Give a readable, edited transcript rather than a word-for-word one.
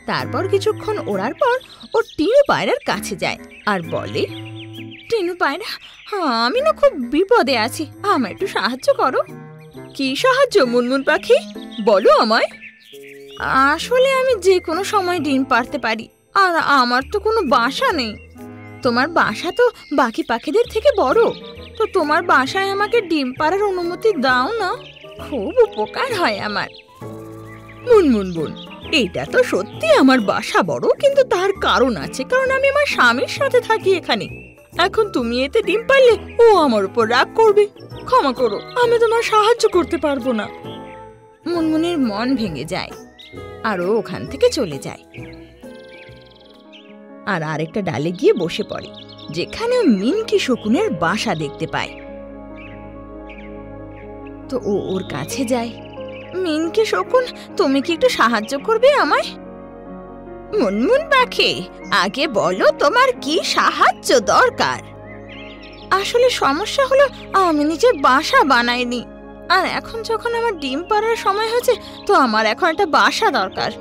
তারপর কিছুক্ষণ ওড়ার পর ও টিনু পায়রার কাছে যায় আর বলে, টিনু পায়রা, আমি না খুব বিপদে আছি, আমায় একটু সাহায্য করো। কি সাহায্য মুনমুন পাখি, বলো আমায়। আসলে আমি যে কোনো সময় ডিম পাড়তে পারি, আর আমার তো কোনো বাসা নেই। তোমার বাসা তো বাকি পাখিদের থেকে বড়, তো তোমার বাসায় আমাকে ডিম পাড়ার অনুমতি দাও না, খুব উপকার হয় আমার। মুনমুন বোন, এটা তো সত্যি আমার বাসা বড়, কিন্তু তার কারণ আছে, কারণ আমি আমার স্বামীর সাথে থাকি এখানে। এখন তুমি এতে ডিম পারলে ও আমার উপর রাগ করবে, ক্ষমা করো, আমি তোমার সাহায্য করতে পারবো না। মুনমুনের মন ভেঙে যায় আর ও ওখান থেকে চলে যায় আর আরেকটা ডালে গিয়ে বসে পড়ে, যেখানে মিনকি শকুনের বাসা দেখতে পায়। তো ও ওর কাছে যায়। মিনকি শকুন, তুমি কি একটু সাহায্য করবে আমায়? মুনমুন পাখি, আগে বলো তোমার কি সাহায্য দরকার। আসলে সমস্যা হলো আমি নিজে বাসা বানাইনি, আর এখন যখন আমার ডিম পাড়ার সময় হয়েছে, তো আমার এখন একটা বাসা দরকার।